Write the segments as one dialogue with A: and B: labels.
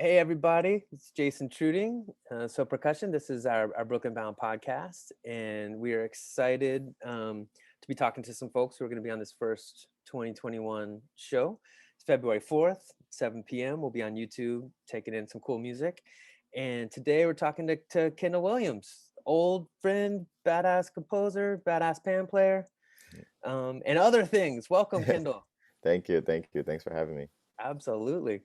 A: Hey everybody, it's Jason Truding. So Percussion, this is our Brooklyn Bound podcast, and we are excited to be talking to some folks who are going to be on this first 2021 show. It's February 4th, 7 p.m. We'll be on YouTube taking in some cool music. And today we're talking to Kendall Williams, old friend, badass composer, badass pan player, and other things. Welcome, Kendall.
B: Thank you. Thank you. Thanks for having me.
A: Absolutely.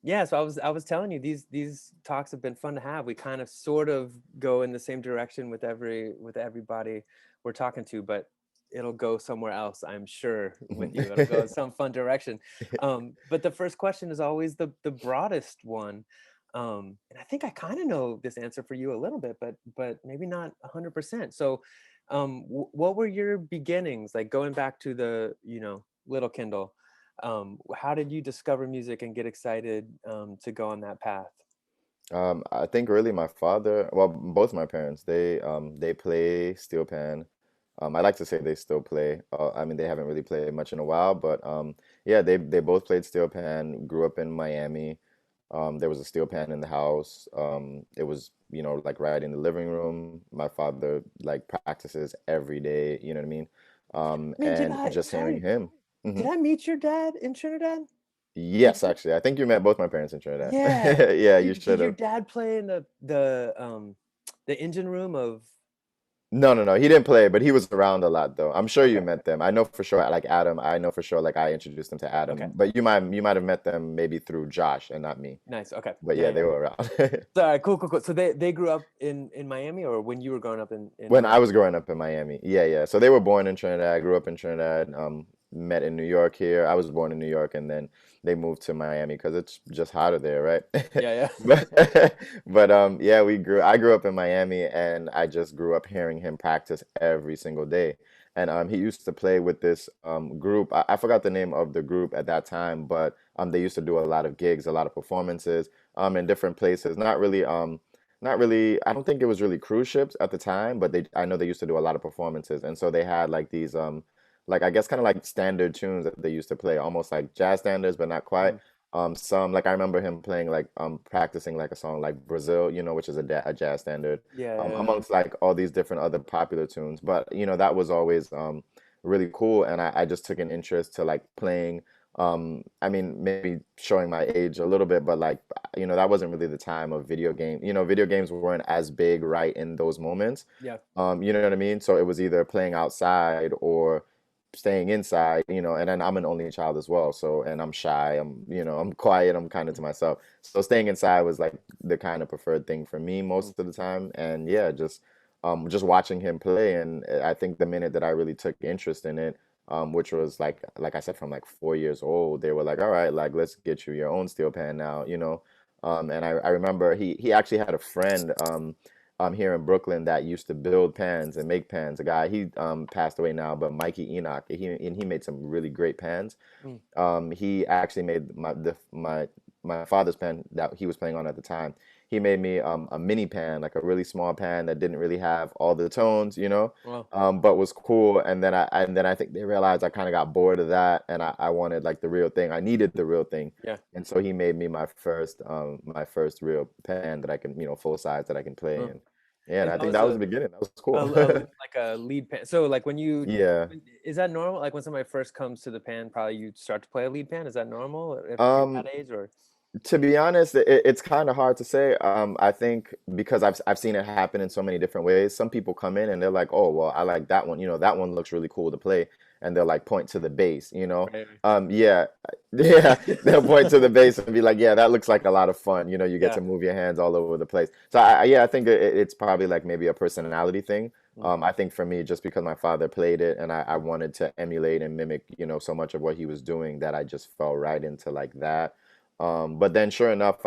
A: Yeah, so I was telling you these talks have been fun to have. We kind of sort of go in the same direction with everybody we're talking to, but it'll go somewhere else, I'm sure, with you. It'll go in some fun direction. But the first question is always the broadest one. And I think I kind of know this answer for you a little bit, but maybe not 100%. So what were your beginnings, like going back to the, little Kendall? How did you discover music and get excited to go on that path?
B: I think really my father, well, both my parents, they play steel pan. I like to say they still play. I mean, they haven't really played much in a while, but yeah, they both played steel pan. Grew up in Miami. There was a steel pan in the house. It was, like right in the living room. My father like practices every day. You know what I mean?
A: Man,
B: And just hearing him.
A: did
B: Mhm.
A: I meet your dad in Trinidad? Did
B: Yes,
A: you?
B: actually, I think you met both my parents in Trinidad.
A: Yeah.
B: Yeah, you
A: Did
B: should
A: your
B: have.
A: dad play in the engine room of?
B: No, no, no. He didn't play, but he was around a lot though. I'm sure you
A: Okay.
B: met them. I know for sure, like Adam, I know for sure, like I introduced him to
A: Okay.
B: Adam, but you might have met them maybe through Josh and not me.
A: Nice. Okay.
B: But
A: Yeah,
B: yeah,
A: yeah.
B: they were around.
A: So, all right, cool, cool, cool. So they grew up in Miami, or when you were growing up in
B: When I
A: Miami?
B: was growing up in Miami. Yeah, yeah. So they were born in Trinidad, grew up in Trinidad, met in New York here. I was born in New York and then they moved to Miami because it's just hotter there, right?
A: Yeah, yeah.
B: But yeah, I grew up in Miami and I just grew up hearing him practice every single day. And he used to play with this group. I forgot the name of the group at that time, but they used to do a lot of gigs, a lot of performances in different places. Not really, I don't think it was really cruise ships at the time, but I know they used to do a lot of performances. And so they had like these like I guess kind of like standard tunes that they used to play, almost like jazz standards, but not quite.
A: Mhm.
B: Some like I remember him playing like practicing like a song like Brazil, which is a jazz standard,
A: Yeah, yeah,
B: amongst like all these different other popular tunes. But that was always really cool, and I just took an interest to like playing. I mean, maybe showing my age a little bit, but like, that wasn't really the time of video game. Video games weren't as big right in those moments.
A: yeah.
B: You know what I mean? So it was either playing outside or staying inside, and then I'm an only child as well. So, and I'm shy, I'm quiet, I'm kind of to myself. So staying inside was like the kind of preferred thing for me
A: Mm.
B: most of the time. And yeah, just watching him play. And I think the minute that I really took interest in it, which was like I said, from like 4 years old, they were like, all right, like let's get you your own steel pan now. And I remember he actually had a friend here in Brooklyn that used to build pans and make pans. A guy, he passed away now, but Mikey Enoch, he made some really great pans.
A: Mm.
B: He actually made my father's pan that he was playing on at the time. He made me a mini pan, like a really small pan that didn't really have all the tones,
A: Well,
B: but was cool. And then I think they realized I kind of got bored of that, and I wanted like the real thing. I needed the real thing,
A: yeah.
B: and so he made me my first real pan that I can, full size that I can play
A: Well,
B: in. Yeah, and
A: and
B: I
A: that
B: think
A: was
B: that was the beginning. That was cool.
A: like a lead pan. So like
B: Yeah.
A: is that normal? Like when somebody first comes to the pan, probably you start to play a lead pan. Is that normal if you're that
B: Um,
A: age or?
B: To be honest, it's kind of hard to say. I think because I've seen it happen in so many different ways. Some people come in and they're like, "Oh, well, I like that one. That one looks really cool to play," and they'll like point to the bass.
A: Right.
B: Yeah, yeah, they'll point to the bass and be like, "Yeah, that looks like a lot of fun." You get
A: Yeah.
B: to move your hands all over the place. So yeah, I think it's probably like maybe a personality thing.
A: Mm.
B: I think for me, just because my father played it and I wanted to emulate and mimic, so much of what he was doing that I just fell right into like that. But then, sure enough,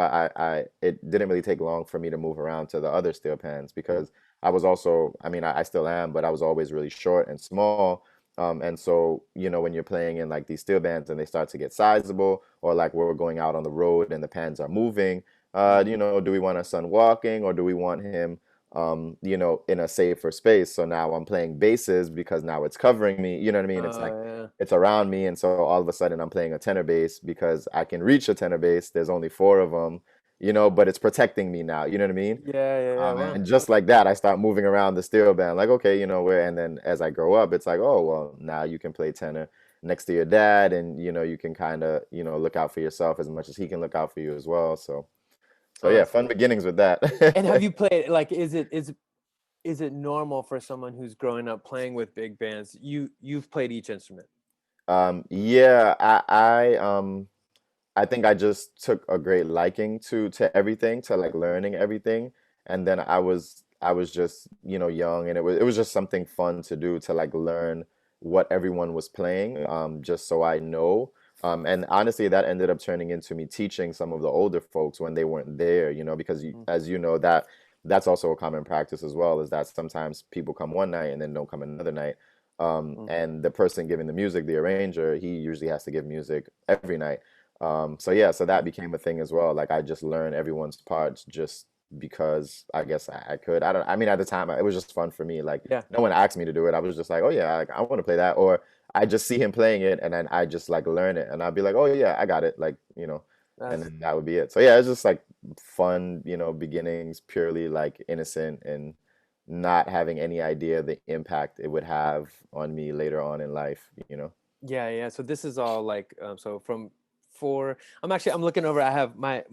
B: it didn't really take long for me to move around to the other steel pans
A: Mm.
B: because I was also, I mean, I still am, but I was always really short and small. And so, when you're playing in like these steel bands and they start to get sizable, or like we're going out on the road and the pans are moving,
A: Mm.
B: do we want our son walking or do we want him in a safer space. So now I'm playing basses because now it's covering me. You know what I mean? It's like
A: Yeah.
B: it's around me, and so all of a sudden I'm playing a tenor bass because I can reach a tenor bass. There's only four of them, but it's protecting me now. You know what I mean?
A: Yeah, yeah, yeah.
B: And
A: Wow.
B: just like that, I start moving around the steel band, like, okay, where, and then as I grow up, it's like, oh, well, now you can play tenor next to your dad, and you can kind of, look out for yourself as much as he can look out for you as well. So yeah,
A: Awesome.
B: fun beginnings with that.
A: And have you played like is it normal for someone who's growing up playing with big bands? You've played each instrument.
B: Yeah, I think I just took a great liking to everything, to like
A: Mm,
B: learning everything. And then I was just, young, and it was just something fun to do, to like learn what everyone was playing, just so I know. And honestly, that ended up turning into me teaching some of the older folks when they weren't there, because
A: mm,
B: as you know, that's also a common practice as well, is that sometimes people come one night and then don't come another night.
A: mm,
B: And the person giving the music, the arranger, he usually has to give music every night. So yeah, so that
A: mm.
B: became a thing as well. Like I just learned everyone's parts just because I guess I could. I mean, at the time, it was just fun for me. Like
A: Yeah.
B: no one asked me to do it. I was just like, oh yeah, I want to play that. Or I just see him playing it, and then I just like learn it, and I'd be like, oh yeah, I got it. Like, and
A: That's
B: then that would be it. So yeah, it's just like fun, beginnings, purely like innocent, and not having any idea the impact it would have on me later on in life.
A: yeah, yeah. So this is all like so from four. I'm looking over. I have my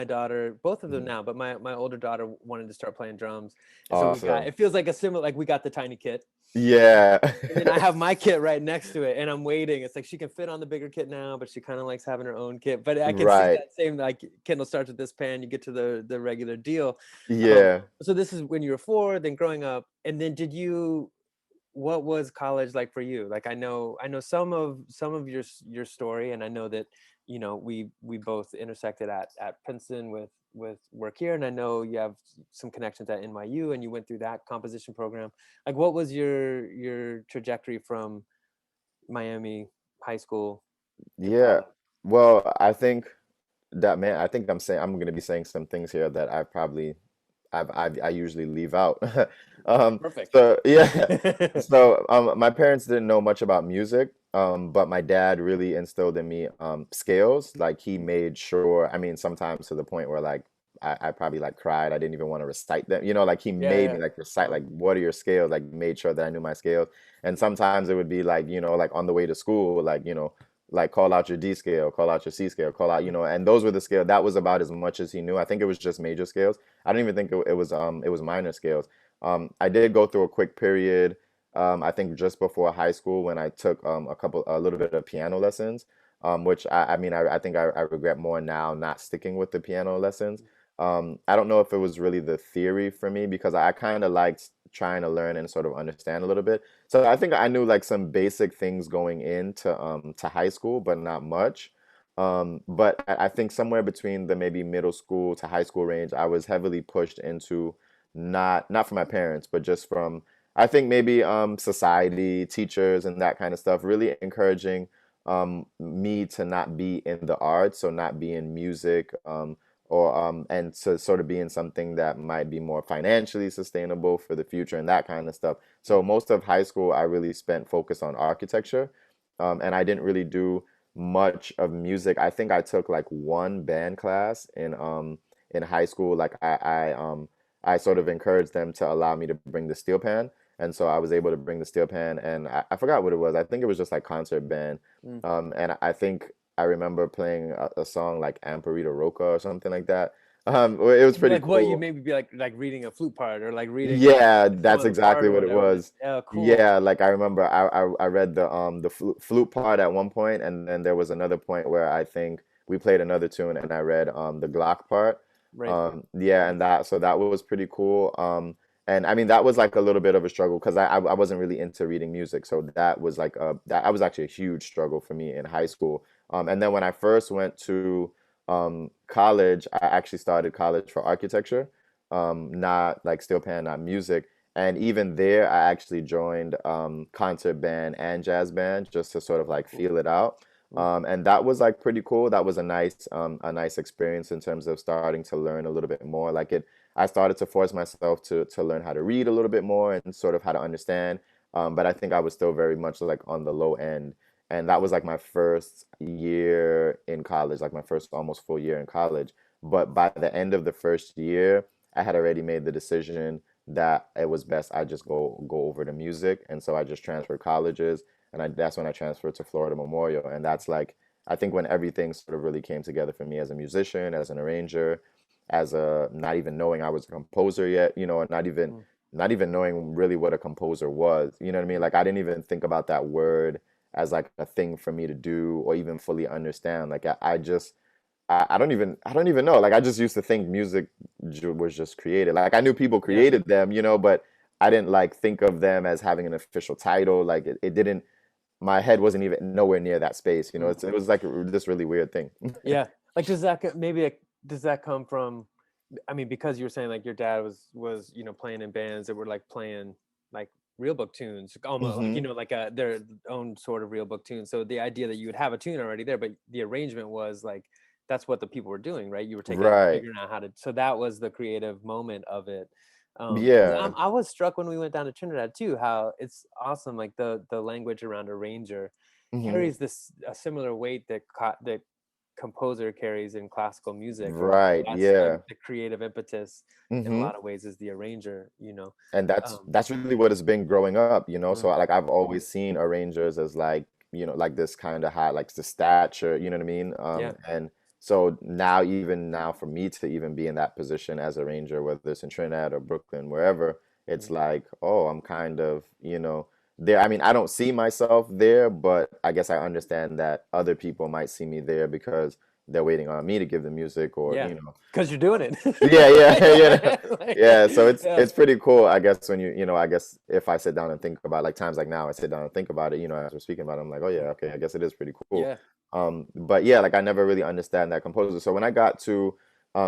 A: daughter, both of them
B: Mhm.
A: now, but my older daughter wanted to start playing drums, and so we got
B: Awesome.
A: it feels like a similar like we got the tiny kit.
B: Yeah.
A: And then I have my kit right next to it, and I'm waiting. It's like she can fit on the bigger kit now, but she kind of likes having her own kit. But I can see
B: Right.
A: that same like Kendall starts with this pan, you get to the regular deal.
B: Yeah.
A: So this is when you were four, then growing up, and then did you? What was college like for you? Like I know some of your story, and I know that we both intersected at Princeton with work here, and I know you have some connections at NYU, and you went through that composition program. Like, what was your trajectory from Miami high school to
B: Yeah.
A: college?
B: Well, I think I'm gonna be saying some things here that I usually leave out. Um,
A: Perfect.
B: so yeah. So my parents didn't know much about music, but my dad really instilled in me scales. Like he made sure, I mean, sometimes to the point where like I probably like cried. I didn't even want to recite them. Like he
A: Yeah,
B: made me
A: yeah.
B: like recite
A: Uh,
B: like what are your scales? Like made sure that I knew my scales. And sometimes it would be like, like on the way to school, like, like call out your D scale, call out your C scale, call out, and those were the scale. That was about as much as he knew. I think it was just major scales. I don't even think it was minor scales. I did go through a quick period, I think just before high school, when I took a little bit of piano lessons, which I mean I think I regret more now not sticking with the piano lessons. I don't know if it was really the theory for me because I kind of liked trying to learn and sort of understand a little bit. So I think I knew like some basic things going into to high school, but not much. But I think somewhere between the maybe middle school to high school range, I was heavily pushed into not from my parents, but just from I think maybe society, teachers, and that kind of stuff, really encouraging me to not be in the arts, so not be in music, or and to sort of be in something that might be more financially sustainable for the future and that kind of stuff. So
A: mhm.
B: most of high school, I really spent focused on architecture, and I didn't really do much of music. I think I took like one band class in high school. Like I sort of encouraged them to allow me to bring the steel pan. And so I was able to bring the steel pan, and I forgot what it was. I think it was just like concert band.
A: Mm.
B: And I think I remember playing a song like Amparita Roca or something like that. Well, it was pretty
A: Like what you
B: cool.
A: maybe be like reading a flute part or like reading
B: Yeah,
A: like some
B: that's
A: other part
B: exactly
A: or
B: what it
A: whatever.
B: was.
A: Yeah, cool.
B: Yeah, like I remember I read the flute part at one point, and then there was another point where I think we played another tune, and I read the Glock part.
A: Right.
B: Yeah, and
A: Nice.
B: that was pretty cool. And I mean that was like a little bit of a struggle because I wasn't really into reading music, so that was like that was actually a huge struggle for me in high school. And then when I first went to college, I actually started college for architecture, not like steel pan, not music. And even there, I actually joined concert band and jazz band just to sort of like
A: Cool.
B: feel it out.
A: Mm.
B: And that was like pretty cool. That was a nice experience in terms of starting to learn a little bit more. Like I started to force myself to learn how to read a little bit more and sort of how to understand. But I think I was still very much like on the low end. And that was like my first year in college, like my first almost full year in college. But by the end of the first year, I had already made the decision that it was best I just go over to music. And so I just transferred colleges, and that's when I transferred to Florida Memorial. And that's like I think when everything sort of really came together for me as a musician, as an arranger, as a not even knowing I was a composer yet, and
A: Mm,
B: not even knowing really what a composer was. You know what I mean? Like I didn't even think about that word as like a thing for me to do or even fully understand. Like I just I don't even know. Like I just used to think music was just created. Like I knew people
A: yeah.
B: created them, but I didn't like think of them as having an official title. Like it didn't. My head wasn't even nowhere near that space.
A: Mm,
B: It was like this really weird thing.
A: yeah. Like, maybe does that come from? I mean, because you were saying like your dad was playing in bands that were like playing like real book tunes, almost like
B: Hmm.
A: like their own sort of real book tunes. So the idea that you would have a tune already there, but the arrangement was like that's what the people were doing, right? You were
B: Right.
A: figuring out how to. So that was the creative moment of it. 'Cause
B: Yeah.
A: I was struck when we went down to Trinidad too, how it's awesome. Like the language around arranger
B: Hmm.
A: carries this a similar weight that composer carries in classical music, right?
B: Right.
A: That's like
B: Yeah.
A: the creative impetus in a
B: Hmm.
A: lot of ways is the arranger.
B: And
A: Um,
B: that's really what it's been growing up. So
A: mm,
B: like I've always seen arrangers as like, like this kind of high, like the stature, you know what I mean?
A: yeah.
B: And so now, even now, for me to even be in that position as a ranger, whether it's in Trinidad or Brooklyn, wherever, it's
A: Mm,
B: like, oh, I'm kind of, there. I mean, I don't see myself there, but I guess I understand that other people might see me there because they're waiting on me to give the music, or
A: yeah. Because you're doing it.
B: yeah, yeah,
A: Like,
B: yeah. So
A: yeah.
B: it's pretty cool, I guess, when I guess if I sit down and think about like times like now, I sit down and think about it, as we're speaking about it, I'm like, oh yeah, okay, I guess it is pretty cool.
A: Yeah.
B: But yeah, like I never really understand that composer. So when I got to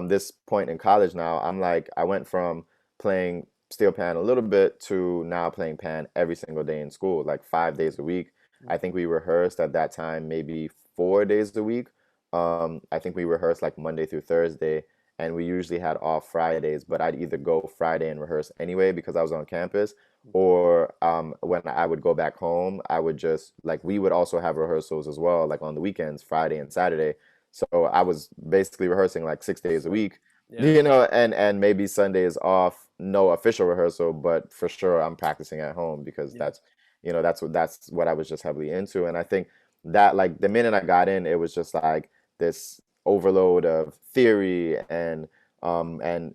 B: this point in college now, I'm like, I went from playing steel pan a little bit to now playing pan every single day in school, like 5 days a week.
A: Mm,
B: I think we rehearsed at that time maybe 4 days a week. I think we rehearsed like Monday through Thursday, and we usually had off Fridays, but I'd either go Friday and rehearse anyway because I was on campus,
A: mm,
B: or when I would go back home, I would just like we would also have rehearsals as well, like on the weekends, Friday and Saturday. So I was basically rehearsing like 6 days a
A: sweet.
B: week,
A: Yeah.
B: and maybe Sundays off, no official rehearsal, but for sure I'm practicing at home because
A: Yeah.
B: that's what I was just heavily into. And I think that like the minute I got in, it was just like this overload of theory and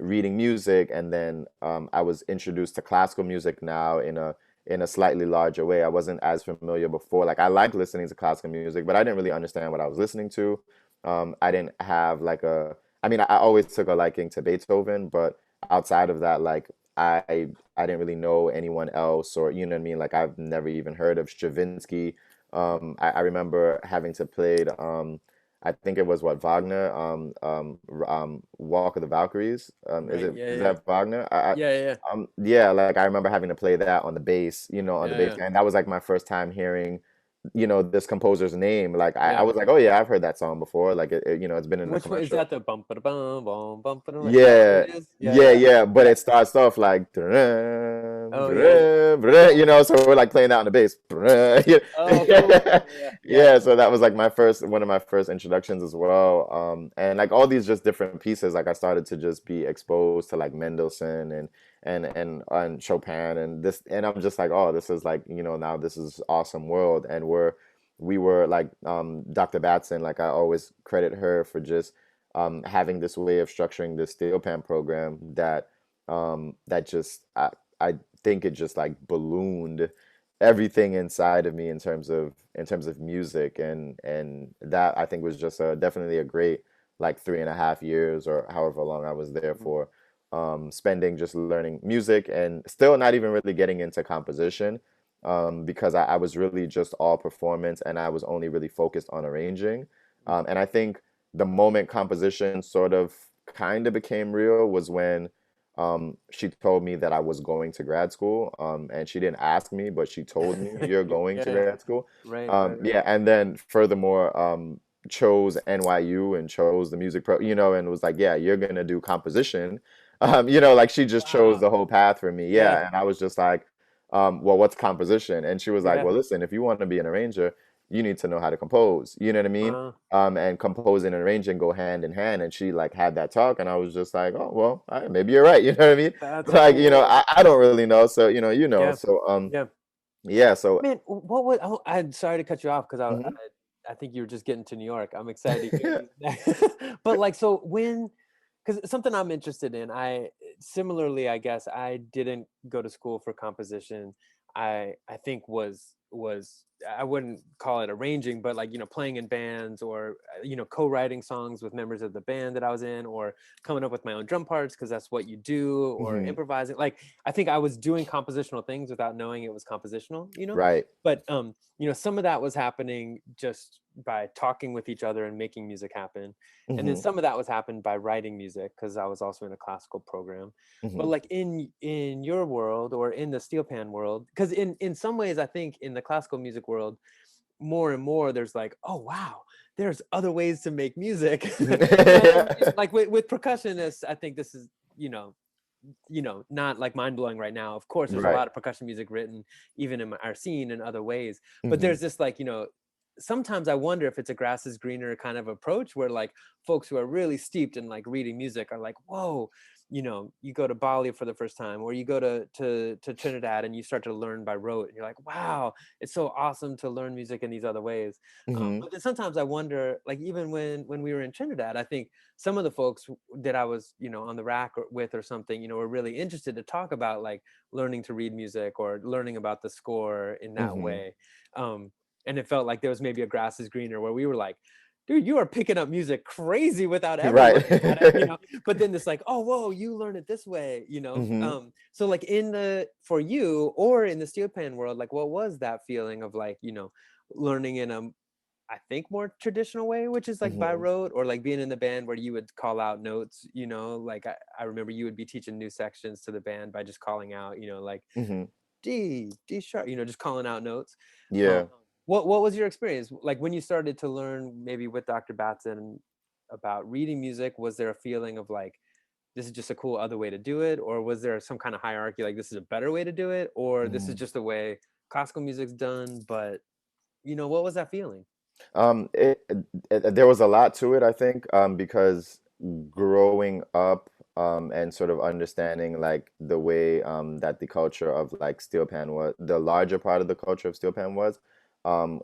B: reading music, and then I was introduced to classical music now in a slightly larger way. I wasn't as familiar before. Like I liked listening to classical music, but I didn't really understand what I was listening to. I didn't have like I mean, I always took a liking to Beethoven, but outside of that, like I didn't really know anyone else, or you know what I mean. Like I've never even heard of Stravinsky. I remember having to play I think it was what Wagner, Walk of the Valkyries.
A: Right. Yeah.
B: Is
A: Yeah.
B: that Wagner?
A: Yeah. Yeah.
B: Yeah, like I remember having to play that on the bass, on the
A: Yeah.
B: bass,
A: Yeah.
B: and that was like my first time hearing, this composer's name. Like I
A: Yeah.
B: was like, oh yeah, I've heard that song before. Like it's been in a
A: Which one is
B: commercial.
A: that? The bump ba bum bum bum ba like, is that what
B: Yeah,
A: it is? Yeah.
B: yeah,
A: Yeah.
B: yeah. But
A: Yeah.
B: it starts off like, "Dun,
A: Oh yeah. Yeah.
B: dun, dun," so we're like playing that on the bass.
A: Oh, cool. Yeah. Yeah.
B: Yeah, so that was like one of my first introductions as well. And like all these just different pieces, like I started to just be exposed to like Mendelssohn and Chopin and this, and I'm just like, oh, this is like, now this is awesome world. And we were like Dr. Batson, like I always credit her for just having this way of structuring this steel pan program that just I think it just like ballooned everything inside of me in terms of music, and that I think was just definitely a great like 3.5 years or however long I was there
A: Mm,
B: for, spending just learning music and still not even really getting into composition, because I was really just all performance and I was only really focused on arranging.
A: mm,
B: And I think the moment composition sort of kind of became real was when she told me that I was going to grad school. And she didn't ask me, but she told me, "You're going
A: yeah.
B: to
A: Yeah.
B: grad school."
A: Right. Right. Right.
B: Yeah, and then furthermore, chose NYU and chose the music and was like, "Yeah, you're gonna do composition." like she just chose
A: Wow.
B: the whole path for me.
A: Yeah.
B: Yeah. And I was just like, well, what's composition? And she was like,
A: Yeah.
B: well, listen, if you want to be an arranger, you need to know how to compose. You know what I mean?
A: Uh,
B: And composing and arranging go hand in hand. And she like had that talk, and I was just like, oh, well, all right, maybe you're right. You know what I mean?
A: that's
B: Like,
A: cool.
B: I don't really know. So,
A: Yeah.
B: So,
A: Yeah.
B: yeah. So,
A: Man, what would oh, I'm sorry to cut you off because
B: mhm.
A: I think you were just getting to New York. I'm excited to hear these next. But like, so when, because something I'm interested in, I similarly, I guess I didn't go to school for composition. I think was I wouldn't call it arranging, but like, playing in bands or co-writing songs with members of the band that I was in, or coming up with my own drum parts because that's what you do, or
B: Mhm.
A: improvising. Like I think I was doing compositional things without knowing it was compositional,
B: Right.
A: but some of that was happening just by talking with each other and making music happen, and then
B: Hmm.
A: some of that was happened by writing music because I was also in a classical program. But
B: Hmm.
A: like in your world or in the steel pan world, because in some ways I think in the classical music world more and more there's like, oh wow, there's other ways to make music. And like with percussionists, I think this is not like mind-blowing right now. Of course there's a
B: Right.
A: lot of percussion music written even in our scene in other ways, but
B: Hmm.
A: there's this like, sometimes I wonder if it's a grass is greener kind of approach where like folks who are really steeped in like reading music are like, whoa, you go to Bali for the first time, or you go to Trinidad and you start to learn by rote, and you're like, wow, it's so awesome to learn music in these other ways.
B: Hmm.
A: But then sometimes I wonder, like even when we were in Trinidad, I think some of the folks that I was, on the rack with or something, were really interested to talk about like learning to read music or learning about the score in that
B: Hmm.
A: way. Um, and it felt like there was maybe a grass is greener where we were like, dude, you are picking up music crazy without ever
B: Right.
A: looking at it. But then it's like, oh, whoa, you learn it this way.
B: Hmm.
A: So like for you or in the steel pan world, like what was that feeling of like, learning in a, I think, more traditional way, which is like by
B: Hmm.
A: rote, or like being in the band where you would call out notes, like I remember you would be teaching new sections to the band by just calling out, like
B: Hmm.
A: D sharp, just calling out notes. Um,
B: Yeah.
A: what was your experience like when you started to learn maybe with Dr. Batson about reading music? Was there a feeling of like this is just a cool other way to do it, or was there some kind of hierarchy like this is a better way to do it, or this is
B: Mhm.
A: just the way classical music's done? But what was that feeling?
B: There was a lot to it, I think, because growing up and sort of understanding like the way that the culture of like steel pan was, the larger part of the culture of steel pan was,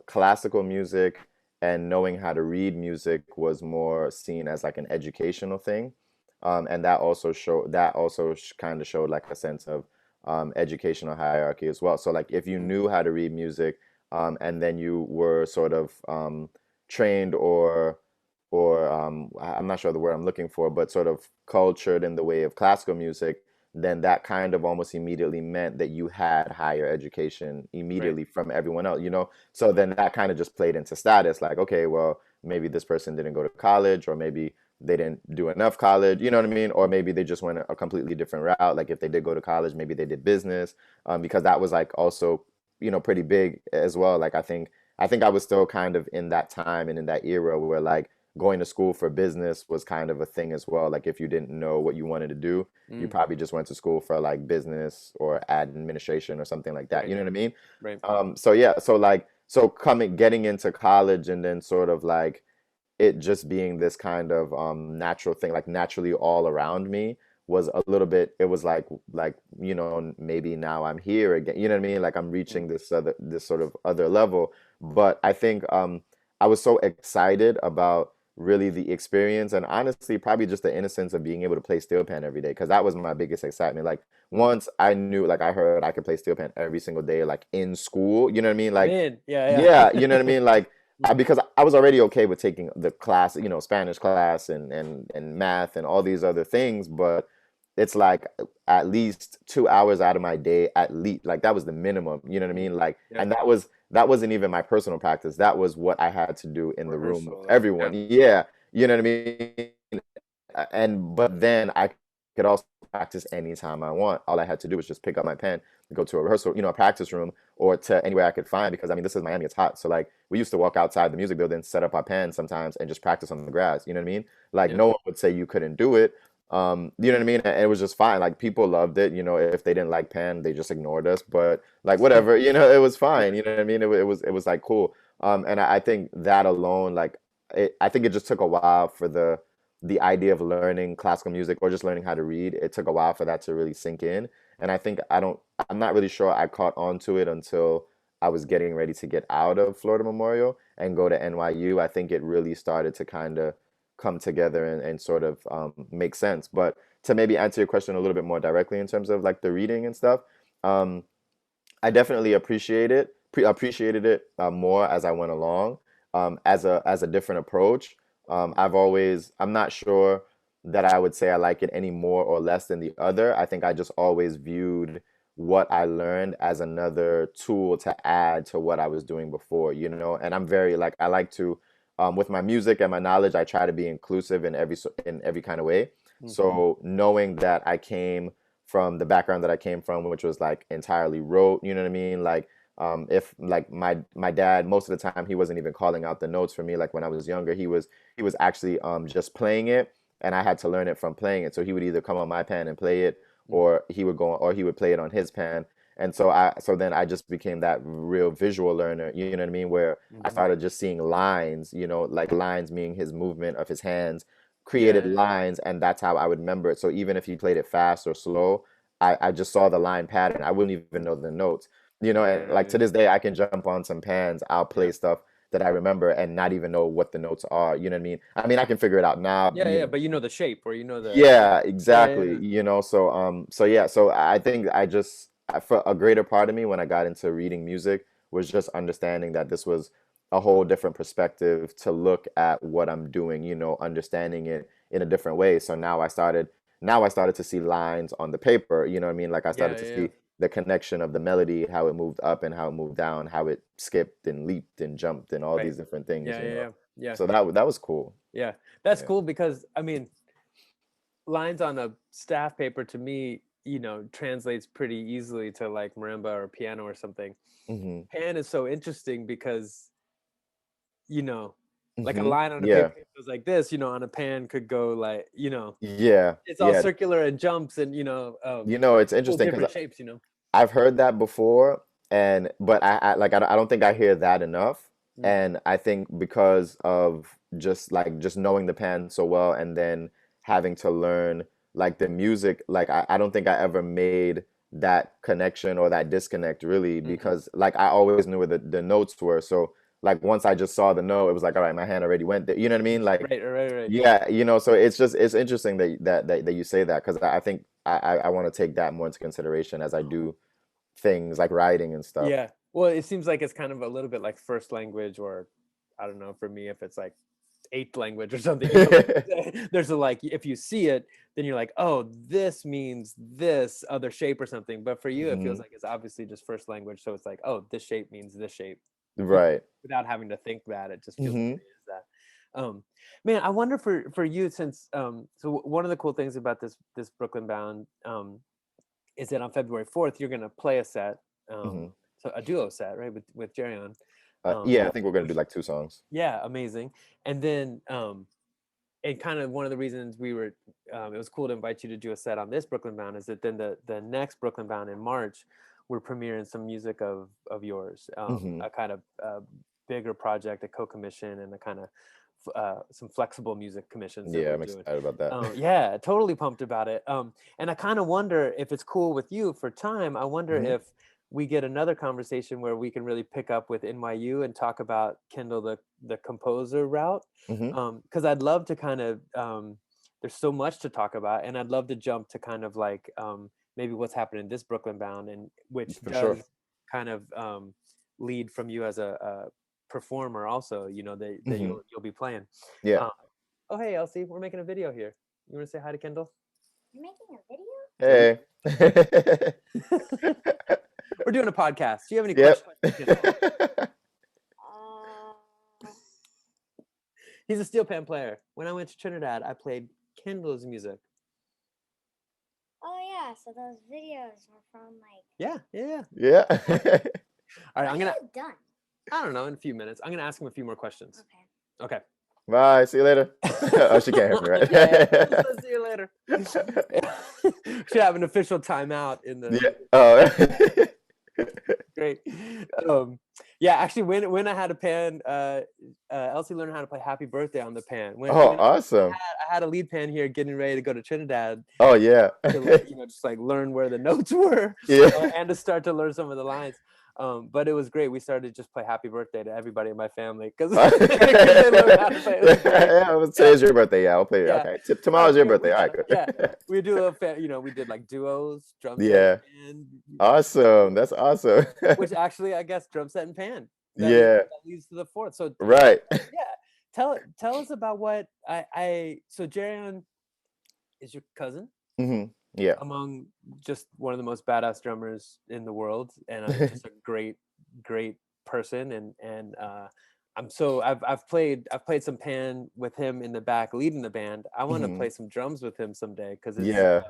B: classical music and knowing how to read music was more seen as like an educational thing, and that also kind of showed like a sense of educational hierarchy as well. So like if you
A: Mm,
B: knew how to read music and then you were sort of trained I'm not sure the word I'm looking for, but sort of cultured in the way of classical music, then that kind of almost immediately meant that you had higher education
A: right.
B: immediately from everyone else, you know? So then that kind of just played into status, like, okay, well, maybe this person didn't go to college, or maybe they didn't do enough college, you know what I mean? Or maybe they just went a completely different route. Like if they did go to college, maybe they did business, because that was like also, pretty big as well. Like I think I was still kind of in that time and in that era where like going to school for business was kind of a thing as well. Like if you didn't know what you wanted to do, you
A: Mm,
B: probably just went to school for like business or administration or something like that.
A: right.
B: You know what I mean?
A: Right.
B: So yeah, so coming getting into college and then sort of like it just being this kind of natural thing, like naturally all around me was a little bit, it was like, maybe now I'm here again. You know what I mean? Like I'm
A: Mm,
B: reaching this sort of other level. But I think I was so excited about really the experience and honestly probably just the innocence of being able to play steel pan every day because that was my biggest excitement. Like
A: mm.
B: once I knew, like I heard I could play steel pan every single day, like in school, you know what I mean?
A: I'm
B: Like
A: in. Yeah,
B: yeah,
A: yeah.
B: you know what I mean? Like because I was already okay with taking the class, Spanish class and math and all these other things, but it's like at least 2 hours out of my day, at least, like that was the minimum, you know what I
A: Mm,
B: mean? Like,
A: yeah.
B: and that wasn't even my personal practice. That was what I had to do in the room with
A: Rehearsal.
B: everyone.
A: Yeah.
B: Yeah, you know what I mean? And but then I could also practice anytime I want. All I had to do was just pick up my pen, go to a rehearsal, a practice room, or to anywhere I could find. Because I mean, this is Miami; it's hot. So like, we used to walk outside the music building, set up our pens sometimes, and just practice on the grass. You know what I mean? Like,
A: Yeah.
B: no one would say you couldn't do it. You know what I mean? And it was just fine. Like people loved it. You know, if they didn't like Pan, they just ignored us. But like whatever, you know, it was fine.
A: Yeah.
B: You know what I mean? It was like cool. And I think that alone, like I think it just took a while for the idea of learning classical music or just learning how to read. It took a while for that to really sink in. And I think I'm not really sure I caught on to it until I was getting ready to get out of Florida Memorial and go to NYU. I think it really started to kind of come together and sort of make sense. But to maybe answer your question a little bit more directly in terms of like the reading and stuff, um, I definitely appreciated it more as I went along, as a different approach. I'm not sure that I would say I like it any more or less than the other. I think I just always viewed what I learned as another tool to add to what I was doing before, you know. And I'm very like I like to, with my music and my knowledge, I try to be inclusive in in every kind of way.
A: Hmm.
B: So knowing that I came from the background that I came from, which was like entirely rote, you know what I mean? Like, if like my dad, most of the time he wasn't even calling out the notes for me. Like when I was younger, he was actually just playing it, and I had to learn it from playing it. So he would either come on my pan and play it, or he would play it on his pan. And so then I just became that real visual learner, you know what I mean? Where I
A: Hmm.
B: started just seeing lines, you know, like lines meaning his movement of his hands, created
A: Yeah, yeah,
B: lines, and that's how I would remember it. So even if he played it fast or slow, I just saw the line pattern. I wouldn't even know the notes. You know, and like
A: yeah,
B: to this day, I can jump on some pans. I'll
A: yeah,
B: play stuff that I remember and not even know what the notes are. You know what I mean? I mean, I can figure it out now,
A: yeah,
B: you
A: yeah.
B: know.
A: But you know the shape, or you know the
B: Yeah,
A: yeah, yeah,
B: exactly.
A: yeah.
B: You know, so yeah, so I think for a greater part of me when I got into reading music was just understanding that this was a whole different perspective to look at what I'm doing, you know, understanding it in a different way. So now I started to see lines on the paper, you know what I mean? Like I
A: Yeah,
B: started to
A: yeah,
B: see the connection of the melody, how it moved up and how it moved down, how it skipped and leaped and jumped and all
A: right.
B: these different things,
A: Yeah,
B: you
A: yeah,
B: know.
A: yeah, yeah,
B: So that was cool.
A: yeah. That's
B: Yeah.
A: cool because I mean, lines on a staff paper to me, translates pretty easily to like marimba or piano or something.
B: Hmm.
A: Pan is so interesting because, you know, like a
B: Hmm.
A: line on a
B: Yeah.
A: paper goes like this, on a pan could go like,
B: Yeah.
A: it's all
B: Yeah.
A: circular and jumps and,
B: You know, it's
A: cool
B: interesting because
A: different shapes.
B: I've heard that before, and but I don't think I hear that enough.
A: Mm.
B: And I think because of just knowing the pan so well, and then having to learn like the music, like I don't think I ever made that connection or that disconnect really,
A: Hmm.
B: because like I always knew where the notes were. So like once I just saw the note, it was like, all right, my hand already went there. You know what I mean? Like
A: Right, right, right.
B: yeah, you know, so it's interesting that you say that, because I think I want to take that more into consideration as I do things like writing and stuff.
A: Yeah. Well, it seems like it's kind of a little bit like first language, or I don't know, for me, if it's like eighth language or something, there's a like, if you see it, then you're like, oh, this means this other shape or something. But for you, it feels
B: Hmm.
A: like it's obviously just first language. So it's like, oh, this shape means this shape,
B: Right.
A: without having to think that. It just feels like
B: Hmm.
A: it is that. Man, I wonder for you, since so one of the cool things about this Brooklyn Bound is that on February 4th you're gonna play a set,
B: Hmm.
A: so a duo set, right, with Jerry on.
B: Yeah, I think we're gonna do
A: Which,
B: like two songs.
A: yeah, amazing. And then and kind of one of the reasons it was cool to invite you to do a set on this Brooklyn Bound is that then the next Brooklyn Bound in March, we're premiering some music of yours,
B: Hmm.
A: a kind of bigger project, a co-commission, and a kind of some flexible music commissions that
B: Yeah,
A: we're
B: I'm
A: doing.
B: excited about that.
A: Yeah, totally pumped about it. And I kind of wonder if it's cool with you for time. I wonder
B: Hmm.
A: if we get another conversation where we can really pick up with NYU and talk about Kendall, the composer route,
B: Hmm.
A: because I'd love to kind of there's so much to talk about, and I'd love to jump to kind of like maybe what's happening in this Brooklyn Bound, and which
B: For sure.
A: does kind of lead from you as a performer also, that
B: Hmm.
A: you'll be playing.
B: Yeah.
A: um, oh, hey, Elsie, we're making a video here. You want to say hi to Kendall?
C: You're making a video?
A: Yeah.
B: Hey.
A: We're doing a podcast. Do you have any
B: Yep.
A: questions for Kendall?
C: Uh,
A: He's a steel pan player. When I went to Trinidad, I played Kendall's music.
C: oh yeah, so those videos were from like,
A: Yeah, yeah, yeah.
B: Yeah.
A: All right,
C: what have you done?
A: I don't know, in a few minutes, I'm gonna ask him a few more questions.
C: Okay.
A: Okay.
B: Bye. See you later. Oh, she can't hear me,
A: Yeah, yeah.
B: right?
A: See you later. later. Should have an official timeout in the
B: Yeah. Oh.
A: great. Um, yeah, actually, when I had a pan, Elsie learned how to play Happy Birthday on the pan.
B: Oh,
A: When
B: awesome.
A: I had a lead pan here, getting ready to go to Trinidad
B: Oh, yeah.
A: to like just like learn where the notes were
B: Yeah.
A: and to start to learn some of the lines. But it was great. We started to just play Happy Birthday to everybody in my family because they learned how to play. It was great.
B: Yeah, today's your birthday. Yeah, I'll play.
A: Yeah.
B: Okay, tomorrow's your birthday. All right,
A: Yeah,
B: good.
A: we do a little, we did like duos, drum set
B: Yeah,
A: and
B: awesome. That's awesome.
A: which actually I guess drum set and pan
B: Yeah,
A: that leads to the fourth. So
B: right.
A: yeah, tell us about what so Jerion is your cousin
B: Yeah.
A: among just one of the most badass drummers in the world, and just a great person. And I've played some pan with him in the back leading the band. I want to play some drums with him someday because
B: Yeah.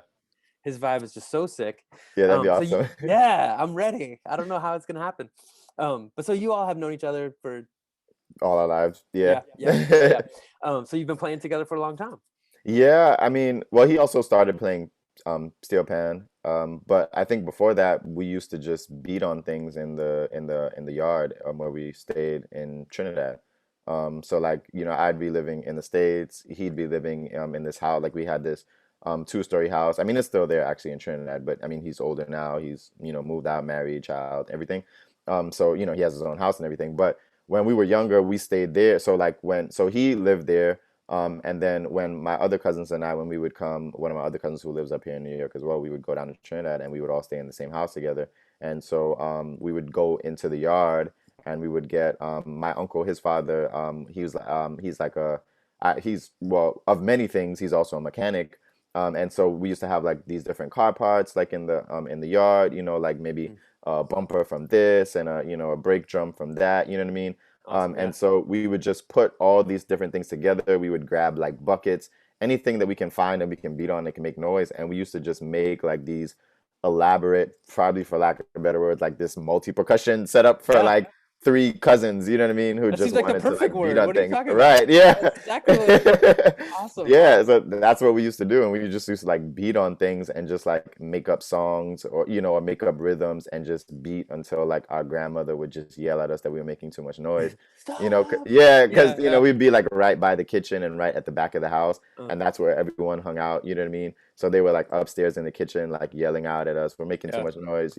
A: his vibe is just so sick.
B: Yeah, that'd be awesome.
A: Yeah, I'm ready. I don't know how it's gonna happen. But so you all have known each other for
B: All our lives. Yeah.
A: yeah. So you've been playing together for a long time.
B: Yeah, I mean, well, he also started playing steel pan. But I think before that we used to just beat on things in the yard where we stayed in Trinidad. So like, I'd be living in the States, he'd be living in this house. Like we had this two-story house. I mean, it's still there actually in Trinidad, but I mean, he's older now. He's, moved out, married, child, everything. So, he has his own house and everything. But when we were younger, we stayed there. So like so he lived there. And then when my other cousins and I, when we would come, one of my other cousins who lives up here in New York as well, we would go down to Trinidad and we would all stay in the same house together. And so we would go into the yard and we would get my uncle, his father, he's like he's, well, of many things, he's also a mechanic. And so we used to have like these different car parts like in the yard, like maybe a bumper from this and a brake drum from that, you know what I mean?
A: Awesome, yeah.
B: And so we would just put all these different things together. We would grab like buckets, anything that we can find and we can beat on that can make noise. And we used to just make like these elaborate, probably for lack of a better word, like this multi-percussion setup for
A: Yeah.
B: like three cousins, you know what I mean, who
A: That
B: just
A: seems like the
B: wanted to
A: perfect
B: like beat
A: word.
B: on
A: What are you
B: things.
A: talking about?
B: Right, yeah.
A: That's exactly what awesome.
B: Yeah, so that's what we used to do, and we just used to like beat on things and just like make up songs or or make up rhythms and just beat until like our grandmother would just yell at us that we were making too much noise.
A: Stop.
B: Yeah, because
A: Yeah.
B: we'd be like right by the kitchen and right at the back of the house,
A: Uh,
B: and that's where everyone hung out, you know what I mean? So they were like upstairs in the kitchen, like yelling out at us, we're making too
A: yeah.
B: much noise.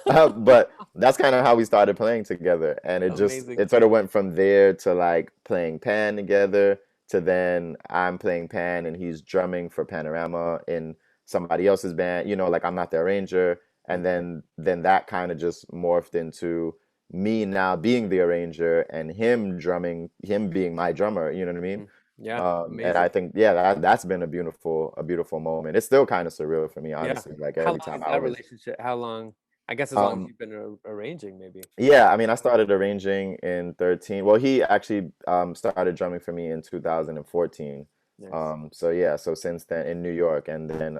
B: But that's kind of how we started playing together, and
A: Amazing.
B: it sort of went from there to like playing pan together to then I'm playing pan and he's drumming for Panorama in somebody else's band, like I'm not the arranger, and then that kind of just morphed into me now being the arranger and him drumming, him being my drummer, you know what I mean?
A: Yeah,
B: And I
A: amazing.
B: think, yeah, that's been a beautiful moment. It's still kind of surreal for me,
A: Yeah.
B: honestly. Like
A: How
B: every
A: long
B: time
A: is
B: I
A: that
B: always,
A: relationship? How long? I guess as long as
B: um,
A: you've been arranging, maybe.
B: yeah, I mean, I started arranging in 13. Well, he actually started drumming for me in 2014.
A: Nice.
B: So yeah, so since then in New York, and then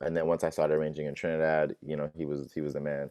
B: once I started arranging in Trinidad, he was the man.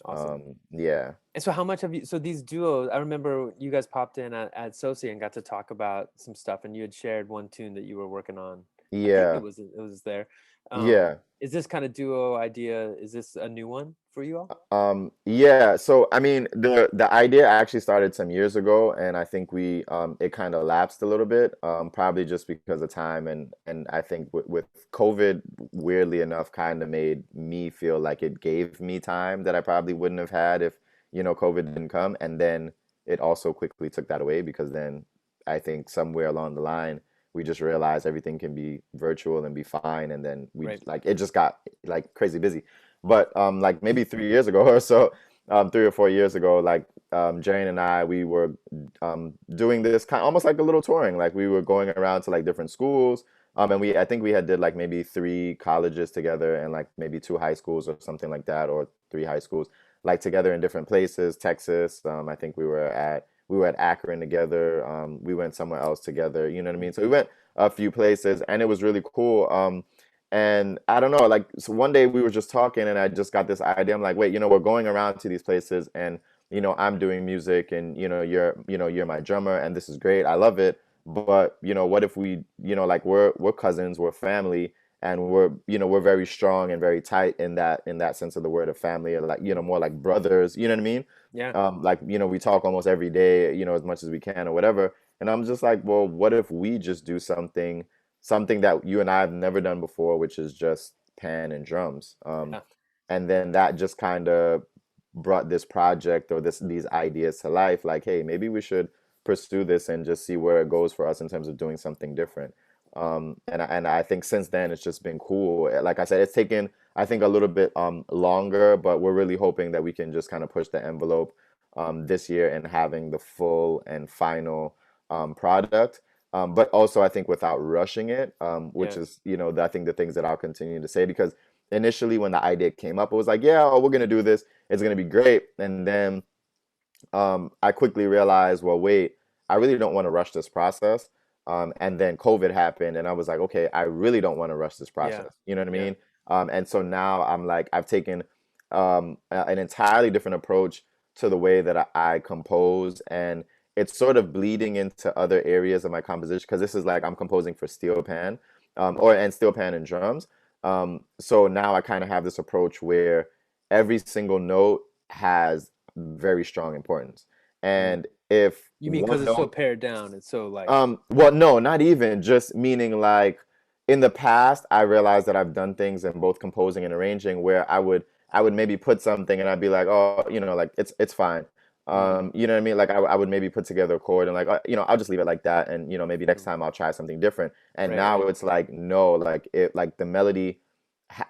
A: Awesome.
B: Yeah.
A: And so how much have you, so these duos, I remember you guys popped in at Soci and got to talk about some stuff and you had shared one tune that you were working on. I think
B: Yeah.
A: it was there.
B: Yeah.
A: Is this kind of duo idea, is this a new one for you all?
B: Yeah, so I mean the idea actually started some years ago and I think we it kind of lapsed a little bit, probably just because of time and I think with COVID, weirdly enough, kind of made me feel like it gave me time that I probably wouldn't have had if, COVID didn't come, and then it also quickly took that away because then I think somewhere along the line we just realized everything can be virtual and be fine, and then we
A: Right.
B: like it just got like crazy busy. But like maybe 3 years ago or so, 3 or 4 years ago, like Jane and I, we were doing this kind almost like a little touring. Like we were going around to like different schools. And I think we had did like maybe three colleges together and like maybe two high schools or something like that, or three high schools, like together in different places. Texas, I think we were at Akron together. We went somewhere else together. You know what I mean? So we went a few places, and it was really cool. And I don't know, like, so one day we were just talking and I just got this idea. I'm like, wait, we're going around to these places and, I'm doing music and, you're my drummer and this is great. I love it. but what if we, like we're cousins, we're family, and we're very strong and very tight in that sense of the word of family, or like, more like brothers, you know what I mean?
A: Yeah.
B: Like, we talk almost every day, as much as we can or whatever. And I'm just like, well, what if we just do something that you and I have never done before, which is just pan and drums.
A: Yeah.
B: And then that just kind of brought this project or these ideas to life. Like, hey, maybe we should pursue this and just see where it goes for us in terms of doing something different. And I think since then it's just been cool. Like I said, it's taken, I think, a little bit longer, but we're really hoping that we can just kind of push the envelope this year and having the full and final product. But also, I think without rushing it, which
A: Yeah.
B: is, I think the things that I'll continue to say, because initially when the idea came up, it was like, yeah, oh, we're gonna do this. It's gonna be great. And then I quickly realized, well, wait, I really don't want to rush this process. And then COVID happened, and I was like, okay, I really don't want to rush this
A: Yeah.
B: process. You know what I
A: Yeah.
B: mean? And so now I'm like, I've taken an entirely different approach to the way that I compose, and it's sort of bleeding into other areas of my composition because this is like I'm composing for steel pan, and steel pan and drums. So now I kind of have this approach where every single note has very strong importance.
A: Mm.
B: And if
A: You mean because
B: one
A: it's so
B: note,
A: pared down? It's so like.
B: well, no, not even, just meaning like in the past, I realized that I've done things in both composing and arranging where I would maybe put something and I'd be like, oh, like it's fine.
A: Mm.
B: You know what I mean? Like I would maybe put together a chord and like, I'll just leave it like that, and maybe next
A: Mm.
B: time I'll try something different. And
A: Right.
B: now
A: Right.
B: it's like, no, like the melody,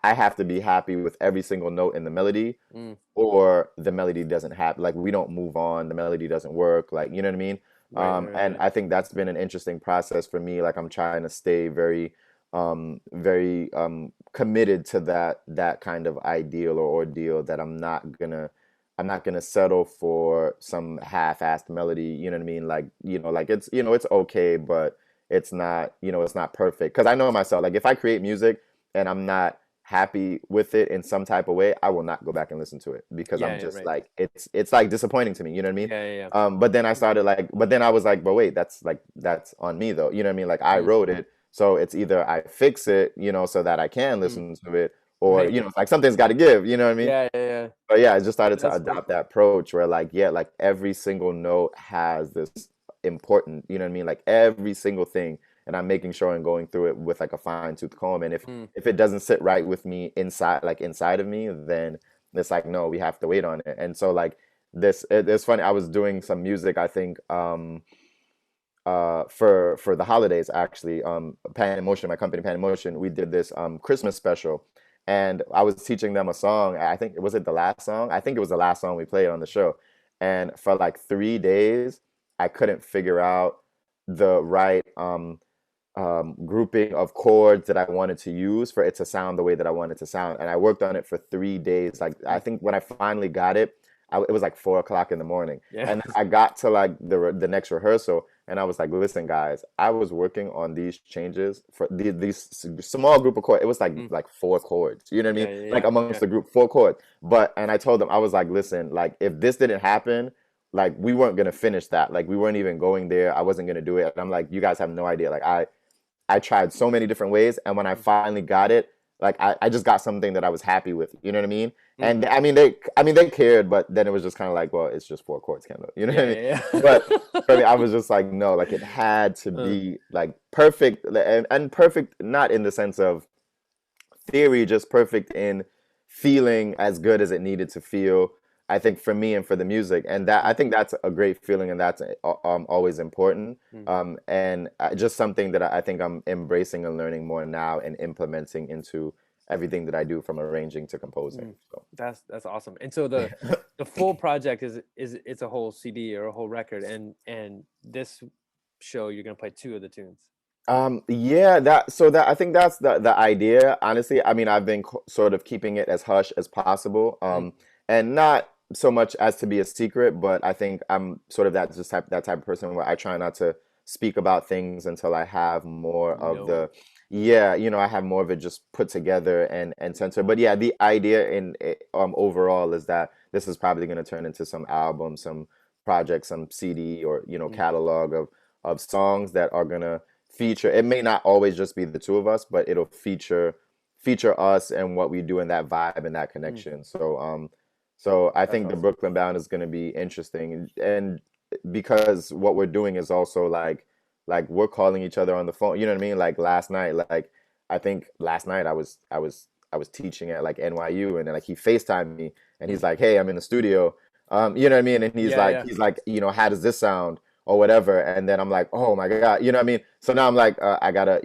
B: I have to be happy with every single note in the melody,
A: Mm.
B: or the melody doesn't happen. Like we don't move on, the melody doesn't work. Like, you know what I mean?
A: Right. Right.
B: And
A: Right.
B: I think that's been an interesting process for me. Like I'm trying to stay very committed to that kind of ideal or ordeal, that I'm not gonna settle for some half-assed melody. You know what I mean? Like, like it's okay, but it's not perfect. Because I know myself. Like if I create music and I'm not happy with it in some type of way, I will not go back and listen to it because
A: Yeah.
B: I'm
A: Yeah.
B: just
A: Right.
B: like it's like disappointing to me. You know what I mean?
A: Yeah. Yeah. Yeah.
B: But then I was like, but wait, that's on me though. You know what I mean? Like I
A: Mm.
B: wrote it, so it's either I fix it, so that I can
A: Mm.
B: listen to it, or
A: Right.
B: it's like something's got to give. You know what I mean?
A: Yeah. Yeah. Yeah.
B: But yeah, I just started to
A: That's cool.
B: adopt that approach where like, yeah, like every single note has this important, you know what I mean? Like every single thing. And I'm making sure and going through it with like a fine tooth comb. And if
A: Mm.
B: if it doesn't sit right with me inside of me, then it's like, no, we have to wait on it. And so like it's funny. I was doing some music, I think, for the holidays actually. Pan in Motion, my company Pan in Motion, we did this Christmas special, and I was teaching them a song. I think, was it the last song? I think it was the last song we played on the show. And for like 3 days I couldn't figure out the right grouping of chords that I wanted to use for it to sound the way that I wanted to sound. And I worked on it for 3 days. Like I
A: Mm.
B: think when I finally got it, it was like 4 o'clock in the morning.
A: Yeah.
B: And I got to like the next rehearsal, and I was like, listen, guys, I was working on these changes for these small group of chords. It was like
A: Mm.
B: like 4 chords. You know what I
A: Yeah.
B: mean?
A: Yeah.
B: Like
A: Yeah.
B: amongst
A: Yeah.
B: the group, 4 chords. And I told them, I was like, listen, like if this didn't happen, like we weren't gonna finish that. Like we weren't even going there. I wasn't gonna do it. And I'm like, you guys have no idea. Like I tried so many different ways, and when I
A: Mm.
B: finally got it, like I just got something that I was happy with. You know what I mean?
A: Mm.
B: And I mean they cared, but then it was just kind of like, well, it's just 4 chords, Kendall. You know what I
A: Yeah.
B: mean?
A: Yeah.
B: But for me,
A: Yeah.
B: I was just like, no, like it had to
A: Uh,
B: be like perfect, and perfect not in the sense of theory, just perfect in feeling as good as it needed to feel. I think for me and for the music, and that I
A: mm.
B: think that's a great feeling, and that's always important.
A: Mm.
B: And just something that I think I'm embracing and learning more now and implementing into everything that I do, from arranging to composing.
A: Mm.
B: So
A: That's awesome. And so the full project is it's a whole CD or a whole record, and this show you're gonna play two of the tunes.
B: yeah, that I think that's the idea. Honestly, I mean, I've been sort of keeping it as hush as possible,
A: Mm.
B: and not so much as to be a secret, but I think I'm sort of that type of person where I try not to speak about things until I have more
A: You
B: of
A: know it.
B: the, yeah, I have more of it just put together and censor. But yeah, the idea overall is that this is probably going to turn into some album, some project, some CD, or
A: Mm.
B: catalog of songs that are gonna feature. It may not always just be the two of us, but it'll feature us and what we do in that vibe and that
A: Mm,
B: connection. So I
A: that's
B: think the
A: awesome.
B: Brooklyn Bound is gonna be interesting, and because what we're doing is also like we're calling each other on the phone. You know what I mean? Like last night, like I think last night I was teaching at like NYU, and then like he FaceTimed me and
A: Mm,
B: he's like, "Hey, I'm in the studio." You know what I mean? And he's
A: yeah,
B: like
A: yeah,
B: how does this sound or whatever? And then I'm like, "Oh my God," you know what I mean? So now I'm like, I gotta.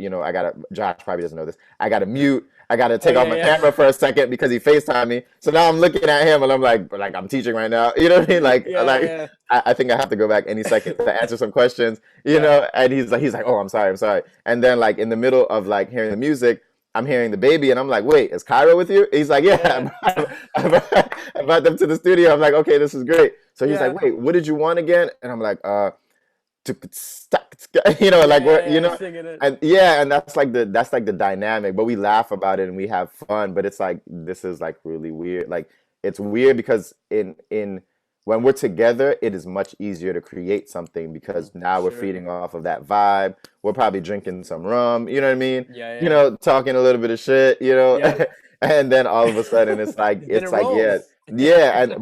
B: Josh probably doesn't know this. I gotta mute. I gotta
A: oh
B: take off
A: yeah,
B: my
A: yeah,
B: camera for a second because he FaceTimed me. So now I'm looking at him and I'm like I'm teaching right now. You know what I mean? Like
A: yeah,
B: I think I have to go back any second to answer some questions. You
A: yeah,
B: know, and he's like, "Oh, I'm sorry." And then like in the middle of like hearing the music, I'm hearing the baby, and I'm like, "Wait, is Cairo with you?" He's like,
A: yeah,
B: "Yeah, I brought them to the studio." I'm like, "Okay, this is great." So he's like,
A: yeah,
B: "Wait, what did you want again?" And I'm like,
A: yeah,
B: like
A: yeah,
B: we're,
A: yeah. You're singing it.
B: and yeah, and that's like the dynamic, but we laugh about it and we have fun, but it's like this is like really weird. Like it's weird because in when we're together, it is much easier to create something
A: Mm,
B: because now we're
A: sure.
B: feeding off of that vibe. We're probably drinking some rum, you know what I mean?
A: Yeah, yeah,
B: Talking a little bit of shit,
A: yeah.
B: and then all of a sudden it's like
A: Then it
B: yeah,
A: rolls.
B: yeah,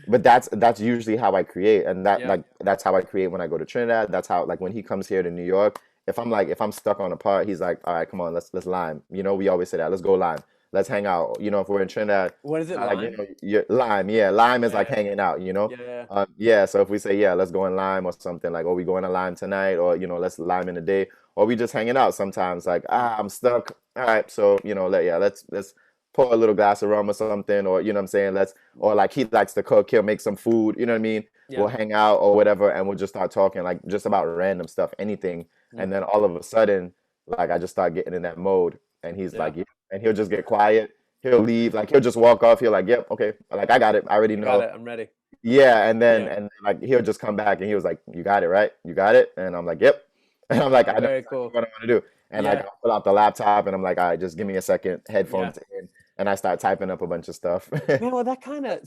B: but that's usually how I create, and
A: Yeah,
B: that's how I create when I go to Trinidad. That's how like when he comes here to New York. If I'm stuck on a part, he's like, "All right, come on, let's lime." We always say that. Let's go lime. Let's hang out. If we're in Trinidad,
A: what is it,
B: like
A: lime?
B: lime. Yeah, lime is like
A: Yeah,
B: hanging out.
A: yeah, yeah,
B: Yeah. So if we say yeah, let's go and lime or something like, oh, we going to lime tonight, or let's lime in the day, or we just hanging out sometimes. Like I'm stuck. All right, so let's pour a little glass of rum or something, or what I'm saying, let's or like he likes to cook, he'll make some food, you know what I mean? We'll
A: yeah.
B: hang out or whatever, and we'll just start talking like just about random stuff, anything.
A: Mm,
B: And then all of a sudden, like I just start getting in that mode, and he's
A: yeah.
B: like, yeah, and he'll just get quiet. He'll leave, like he'll just walk off. He'll like, yep, okay, like I got it, I already
A: I got
B: know.
A: it. I'm ready.
B: Yeah,
A: Yeah,
B: and like he'll just come back and he was like, "You got it, right? You got it?" And I'm like, "Yep." And I'm like, "I know
A: very
B: exactly
A: cool.
B: what I want to do." And like
A: Yeah,
B: I'll pull out the laptop and I'm like, "All right, just give me a second,
A: yeah.
B: headphones in," and I start typing up a bunch of stuff.
A: Man, well, that kind of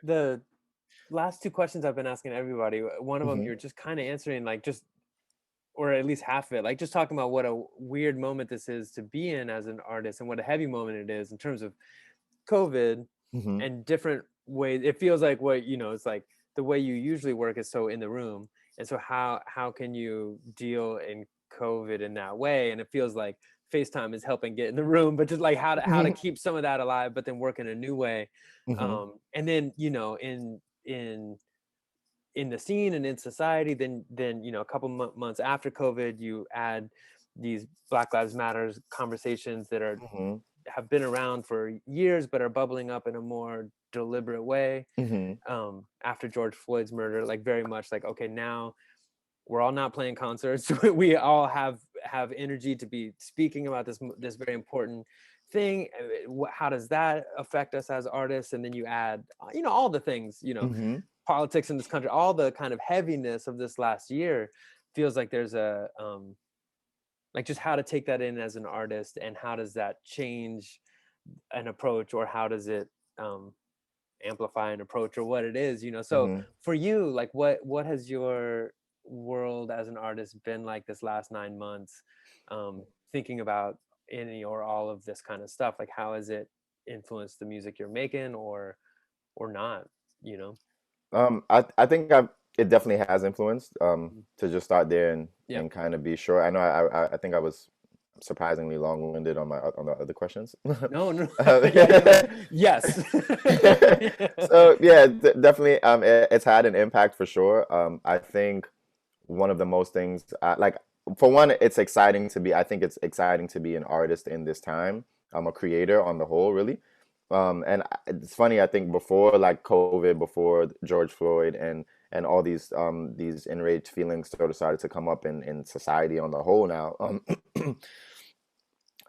A: the last two questions I've been asking everybody. One of them
B: Hmm.
A: you're just kind of answering like just or at least half of it, like just talking about what a weird moment this is to be in as an artist and what a heavy moment it is in terms of COVID
B: Hmm.
A: and different ways. It feels like it's like the way you usually work is so in the room. And so how can you deal in COVID in that way? And it feels like FaceTime is helping get in the room, but just like how to
B: Hmm.
A: keep some of that alive, but then work in a new way.
B: Hmm.
A: And then, in in the scene and in society, then a couple months after COVID, you add these Black Lives Matters conversations that
B: Hmm.
A: have been around for years but are bubbling up in a more deliberate way
B: Hmm.
A: after George Floyd's murder. Like very much like, okay, now we're all not playing concerts. We all have energy to be speaking about this very important thing. How does that affect us as artists? And then you add all the things,
B: Hmm.
A: politics in this country, all the kind of heaviness of this last year. Feels like there's a like just how to take that in as an artist, and how does that change an approach, or how does it um amplify an approach, or what it is. So
B: Hmm.
A: for you, like what has your world as an artist been like this last 9 months, thinking about any or all of this kind of stuff? Like how has it influenced the music you're making, or not, you know?
B: I think it definitely has influenced.
A: Mm.
B: To just start there and
A: Yeah.
B: kind of be sure. I know I think I was surprisingly long-winded on the other questions.
A: No, no.
B: Um,
A: Yeah, you're like, yes.
B: So yeah, definitely. It's had an impact for sure. I think one of the most things, like for one, it's exciting to be. I think it's exciting to be an artist in this time. I'm a creator on the whole, really. And it's funny. I think before like COVID, before George Floyd, and all these enraged feelings sort of started to come up in society on the whole now.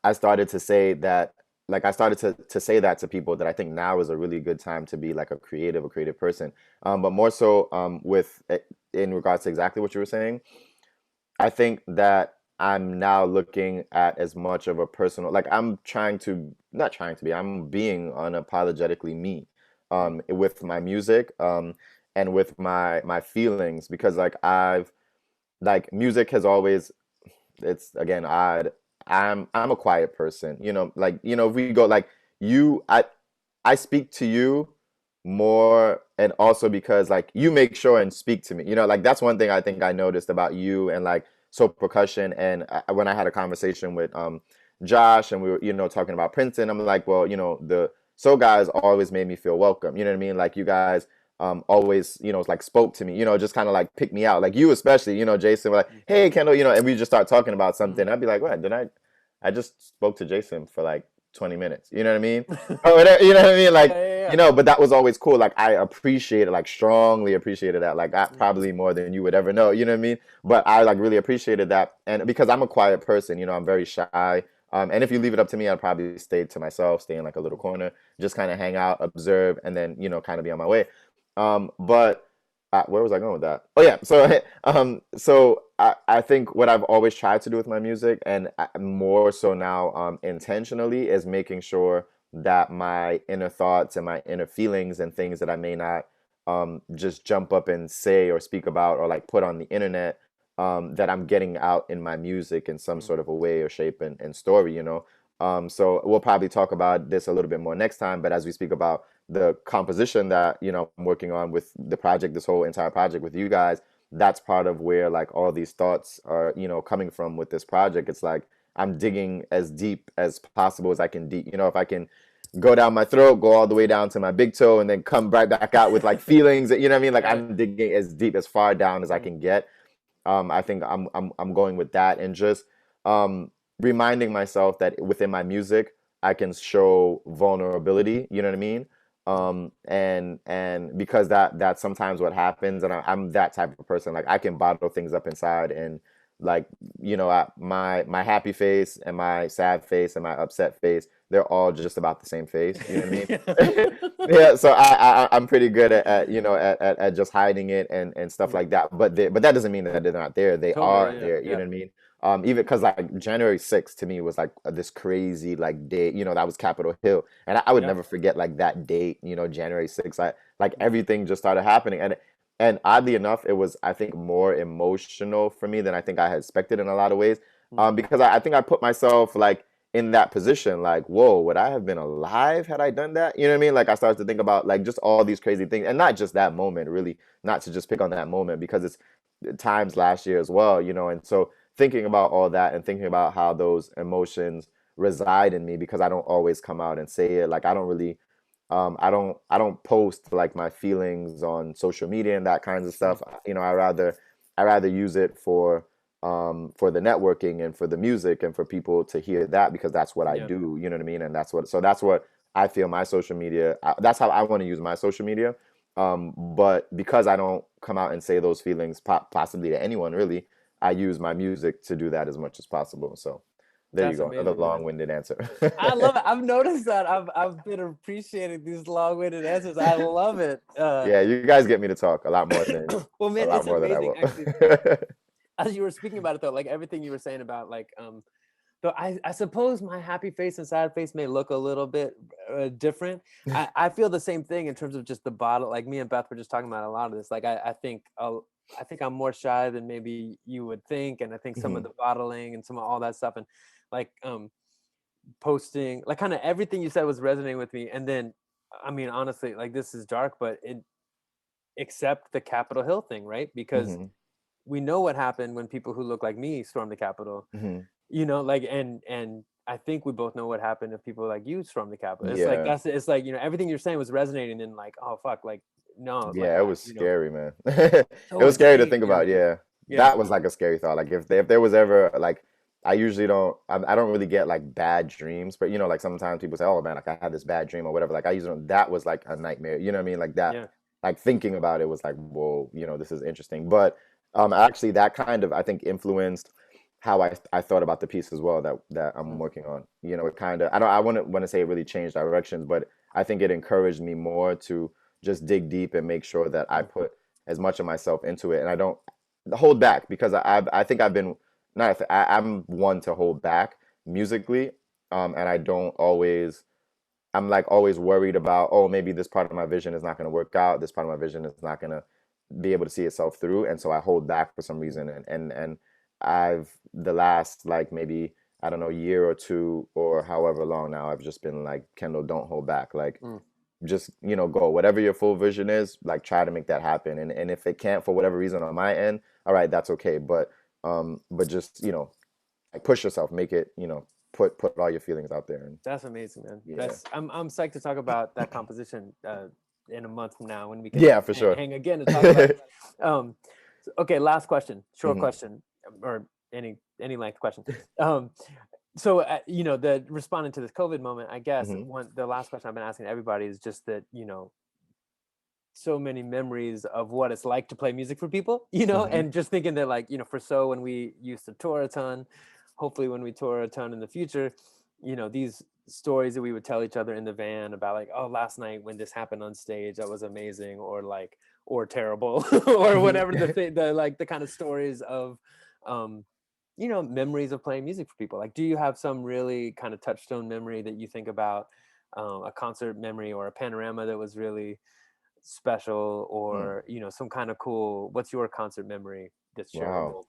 B: I started to say that, like I started to say that to people, that I think now is a really good time to be like a creative person. But more so, in regards to exactly what you were saying, I think that I'm now looking at as much of a personal, like I'm trying to, not trying to be, I'm being unapologetically me,
A: Mm,
B: with my music, and with my feelings, because like like music has always, it's again odd. I'm a quiet person, like, if we go like you, I speak to you more, and also because like you make sure and speak to me, like that's one thing I think I noticed about you and like so percussion. And when I had a conversation with Josh, and we were, talking about Princeton, I'm like, well, the so guys always made me feel welcome, you know what I mean? Like you guys always, like spoke to me, just kind of like pick me out. Like you especially, Jason, were like, hey, Kendall, and we just start talking about something. I'd be like, what? Did I just spoke to Jason for like 20 minutes. You know what I mean? Or whatever, you know what I mean?
A: Yeah,
B: Like,
A: yeah, yeah.
B: but that was always cool. Like I appreciated, like strongly appreciated that. Like I probably more than you would ever know, you know what I mean? But I like really appreciated that. And because I'm a quiet person, I'm very shy. And if you leave it up to me, I'd probably stay to myself, stay in like a little corner, just kind of hang out, observe, and then, kind of be on my way. But where was I going with that? Oh yeah, so I think what I've always tried to do with my music, and more so now intentionally, is making sure that my inner thoughts and my inner feelings and things that I may not just jump up and say or speak about or like put on the internet, that I'm getting out in my music in some sort of a way or shape and story, so we'll probably talk about this a little bit more next time. But as we speak about the composition that I'm working on with the project, this whole entire project with you guys, that's part of where like all these thoughts are coming from with this project. It's like I'm digging as deep as possible as I can deep, if I can go down my throat, go all the way down to my big toe, and then come right back out with like feelings, you know what I mean? Like
A: Right.
B: I'm digging as deep, as far down as I can get. I think I'm going with that, and just reminding myself that within my music I can show vulnerability. You know what I mean? And because that's sometimes what happens, and I'm that type of person. Like I can bottle things up inside, and like my happy face and my sad face and my upset face, they're all just about the same face. You know what I mean? Yeah, so I'm pretty good at at just hiding it and stuff
A: Mm.
B: like that. But that doesn't mean that they're not there. They
A: Totally.
B: are
A: Yeah,
B: there. You
A: yeah,
B: know what I mean? Even because like January 6th to me was like this crazy like day. That was Capitol Hill, and I would
A: yeah.
B: never forget like that date. January 6th. I like everything just started happening, and oddly enough, it was, I think, more emotional for me than I think I had expected in a lot of ways. Because I think I put myself like in that position, like, whoa, would I have been alive had I done that? You know what I mean? Like I started to think about like just all these crazy things, and not just that moment, really, not to just pick on that moment, because it's times last year as well, and so thinking about all that and thinking about how those emotions reside in me, because I don't always come out and say it. Like I don't really I don't post like my feelings on social media and that kinds of stuff. I rather use it for the networking and for the music and for people to hear that, because that's what I
A: Yeah.
B: do, you know what I mean? And that's what I feel my social media, that's how I want to use my social media. But because I don't come out and say those feelings possibly to anyone really, I use my music to do that as much as possible. So there you
A: That's
B: go, another
A: amazing, man.
B: long-winded answer.
A: I love it. I've noticed that. I've been appreciating these long-winded answers. I love it.
B: Yeah, you guys get me to talk a lot more than
A: Well, man, it's
B: I
A: amazing
B: will.
A: actually. As you were speaking about it though, like everything you were saying about like though I suppose my happy face and sad face may look a little bit different. I feel the same thing in terms of just the bottle. Like me and Beth were just talking about a lot of this. Like I think I'm more shy than maybe you would think, and I think some of
B: Hmm.
A: the bottling and some of all that stuff, and like posting, like kind of everything you said was resonating with me. And then, I mean, honestly, like this is dark, but it except the Capitol Hill thing, right? Because
B: Hmm.
A: we know what happened when people who look like me stormed the Capitol.
B: Hmm.
A: Like and I think we both know what happened if people like you stormed the Capitol. It's like
B: Yeah.
A: it's like everything you're saying was resonating, and like, oh fuck, like no, like
B: Yeah, it was
A: you know,
B: scary, man. It
A: so
B: was scary to
A: insane,
B: think about. Yeah,
A: yeah,
B: that was like a scary thought. Like if there was ever like, I usually don't. I don't really get like bad dreams, but like sometimes people say, "Oh man, like I had this bad dream or whatever." Like I usually don't, that was like a nightmare. You know what I mean? Like that.
A: yeah.
B: Like thinking about it was like, whoa, this is interesting. But actually, that kind of, I think, influenced how I thought about the piece as well that I'm
A: Mm,
B: working on. It kind of, I wouldn't want to say it really changed directions, but I think it encouraged me more to just dig deep and make sure that I
A: mm,
B: put as much of myself into it, and I don't hold back, because I think I've been, not I, I'm one to hold back musically, and I don't always, I'm like always worried about, oh, maybe this part of my vision is not going to work out, this part of my vision is not going to be able to see itself through, and so I hold back for some reason. And I've the last like maybe I don't know year or two or however long now, I've just been like, Kendall, don't hold back. Like
A: Mm.
B: just go whatever your full vision is, like try to make that happen. And if it can't for whatever reason on my end, all right, that's okay. But just like push yourself, make it, put all your feelings out there. And
A: That's amazing, man.
B: yeah,
A: I'm psyched to talk about that composition in a month from now when we can
B: yeah, for sure.
A: hang again and talk about it. Okay, last question, short
B: Mhm.
A: question, or any length question. So the responding to this COVID moment, I guess the last question I've been asking everybody is just that so many memories of what it's like to play music for people, and just thinking that like for So when we used to tour a ton, hopefully when we tour a ton in the future, these stories that we would tell each other in the van about like, oh, last night when this happened on stage, that was amazing, or terrible, or whatever the kind of stories of memories of playing music for people. Like, do you have some really kind of touchstone memory that you think about, a concert memory or a panorama that was really special, or some kind of cool, what's your concert memory that's
B: Wow.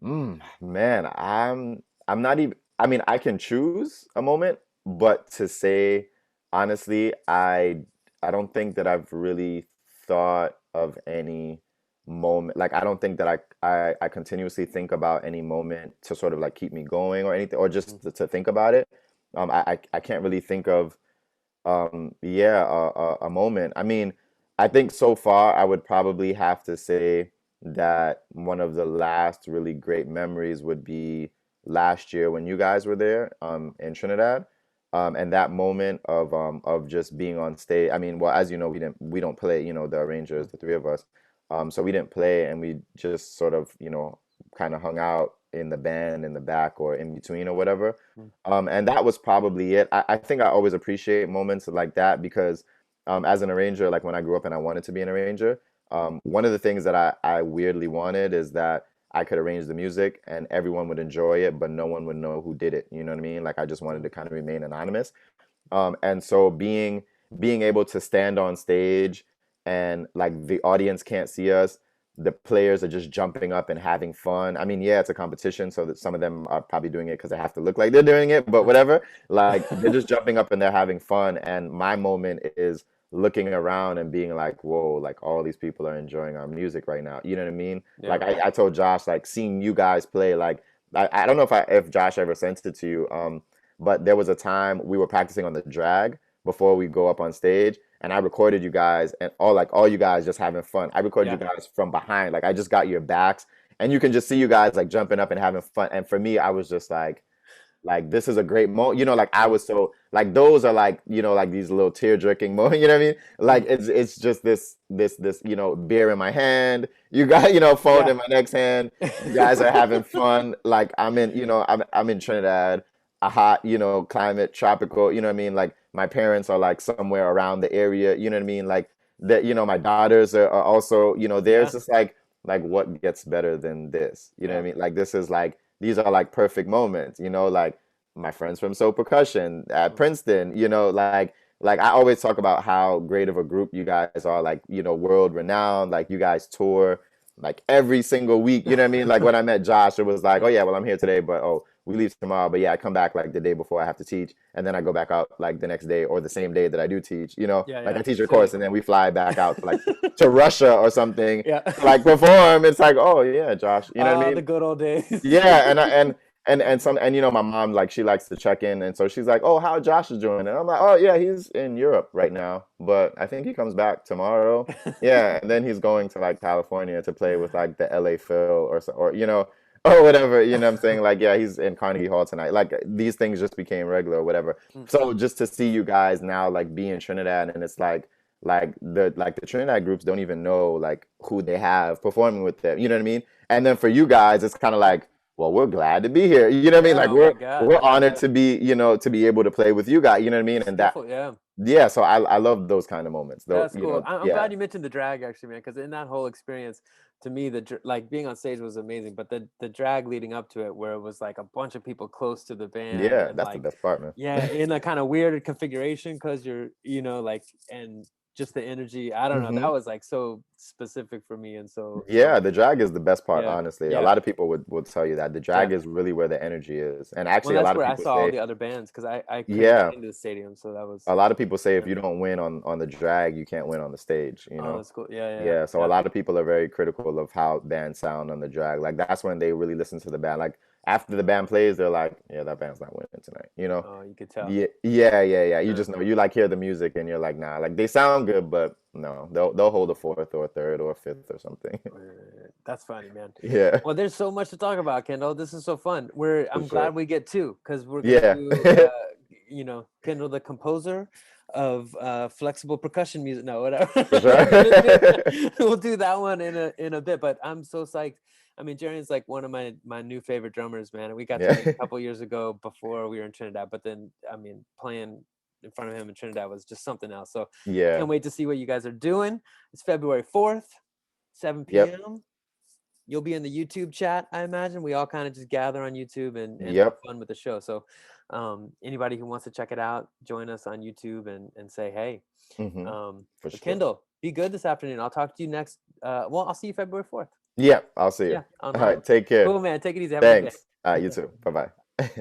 A: shareable?
B: Man, I'm not even, I mean, I can choose a moment, but to say honestly, I don't think that I've really thought of any moment. Like I don't think that I continuously think about any moment to sort of like keep me going or anything, or
A: Mm.
B: just to think about it. I can't really think of yeah, a moment. I mean, I think so far I would probably have to say that one of the last really great memories would be last year when you guys were there in Trinidad. And that moment of just being on stage. I mean, well, as you know, we don't play, the arrangers,
A: Mm.
B: the three of us. So we didn't play and we just sort of, kind of hung out in the band in the back or in between or whatever.
A: Mm.
B: And that was probably it. I think I always appreciate moments like that because as an arranger, like when I grew up and I wanted to be an arranger, one of the things that I weirdly wanted is that I could arrange the music and everyone would enjoy it, but no one would know who did it. You know what I mean? Like I just wanted
A: Mm.
B: to kind of remain anonymous. And so being able to stand on stage and like the audience can't see us, the players are just jumping up and having fun. I mean, yeah, it's a competition, so that some of them are probably doing it because they have to look like they're doing it, but whatever. Like they're just jumping up and they're having fun. And my moment is looking around and being like, whoa, like all these people are enjoying our music right now. You know what I mean?
A: Yeah.
B: Like I told Josh, like seeing you guys play, like I don't know if Josh ever sent it to you. But there was a time we were practicing on the drag before we go up on stage, and I recorded you guys and all you guys just having fun. I recorded you
A: Yeah.
B: guys from behind, like I just got your backs, and you can just see you guys like jumping up and having fun. And for me, I was just like this is a great moment. Like I
A: Yeah.
B: was so like those are like like these little tear jerking moments. You know what I mean? Like
A: Mm.
B: it's just this beer in my hand. You got phone
A: Yeah.
B: in my next hand. You guys are having fun. Like I'm in I'm in Trinidad, a hot climate, tropical. You know what I mean? Like my parents are like somewhere around the area. You know what I mean? Like that. My daughters are also there's
A: Yeah.
B: just like what gets better than this? You know what I
A: Yeah.
B: mean? Like this is like these are like perfect moments, like my friends from Soul Percussion at
A: Mm.
B: Princeton, like I always talk about how great of a group you guys are, like, world renowned, like you guys tour like every single week, you know what I mean? Like when I met Josh, it was like, oh
A: Yeah.
B: yeah, well I'm here today, but oh, we leave tomorrow, but yeah, I come back like the day before I have to teach, and then I go back out like the next day or the same day that I do teach,
A: Yeah.
B: like
A: Yeah.
B: I teach a
A: Same.
B: course and then we fly back out to like to Russia or something
A: Yeah.
B: to like perform. It's like, oh yeah, Josh, you know what I
A: The
B: mean?
A: good old days.
B: Yeah, and my mom, like she likes to check in, and so she's like, "Oh, how Josh is doing?" And I'm like, "Oh yeah, he's in Europe right now, but I think he comes back tomorrow." Yeah, and then he's going to like California to play with like the LA Phil or or whatever. You know what I'm saying? Like, yeah, he's in Carnegie Hall tonight. Like these things just became regular or whatever.
A: Mm.
B: So just to see you guys now like be in Trinidad, and it's like the Trinidad groups don't even know like who they have performing with them. You know what I mean? And then for you guys, it's kind of like, well, we're glad to be here. You know what I mean?
A: Yeah.
B: Like
A: Oh my
B: we're
A: God.
B: we're
A: Yeah.
B: honored to be, to be able to play with you guys. You know what I mean? And that,
A: Definitely. Yeah.
B: yeah. So I love those kind of moments. Though,
A: That's cool. I'm
B: yeah,
A: glad you mentioned the drag, actually, man, because in that whole experience, to me, like being on stage was amazing, but the drag leading up to it, where it was like a bunch of people close to the band,
B: yeah.
A: and
B: That's the
A: like,
B: best part, man.
A: yeah, in a kind of weird configuration, because you're, like, and just the energy. I don't know.
B: Hmm.
A: That was like so specific for me, and so
B: Yeah, the drag is the best part,
A: yeah,
B: honestly. A
A: yeah,
B: lot of people would tell you that the
A: yeah.
B: drag is really where the energy is. And
A: Well,
B: actually, a
A: that's
B: lot of
A: where I
B: people
A: saw all
B: say,
A: the other bands because I couldn't get
B: yeah,
A: into the stadium, so that was
B: a lot of people say if
A: yeah.
B: you don't win on the drag, you can't win on the stage, you
A: Oh,
B: know?
A: that's cool. Yeah, yeah, yeah,
B: Yeah, so a
A: yeah.
B: lot of people are very critical of how bands sound on the drag. Like that's when they really listen to the band. Like after the band plays, they're like, yeah, that band's not winning tonight, you know?
A: Oh, you could tell.
B: Yeah, yeah, yeah, yeah. You
A: Uh,
B: just know you like hear the music and you're like, nah, like they sound good, but no, they'll hold a fourth or a third or a fifth or something.
A: that's funny, man.
B: Yeah,
A: Well, there's so much to talk about, Kendall. This is so fun.
B: for
A: I'm
B: sure.
A: glad we get two because we're gonna
B: Yeah.
A: do, Kendall, the composer of flexible percussion music. No, whatever.
B: For sure.
A: We'll do that one in a bit. But I'm so psyched. I mean, Jerry's like one of my new favorite drummers, man. And we got to
B: Yeah.
A: meet a couple years ago before we were in Trinidad. But then, I mean, playing in front of him in Trinidad was just something else. So
B: Yeah.
A: can't wait to see what you guys are doing. It's February 4th, 7
B: Yep.
A: p.m. You'll be in the YouTube chat, I imagine. We all kind of just gather on YouTube and have
B: Yep.
A: fun with the show. So anybody who wants to check it out, join us on YouTube and say hey.
B: Hmm. For
A: But
B: sure.
A: Kendall, be good this afternoon. I'll talk to you next. Well, I'll see you February 4th.
B: Yeah, I'll see you.
A: Yeah,
B: All
A: online.
B: right, take care.
A: Cool, man. Take it easy. Have a good day.
B: Thanks. You too. Bye-bye.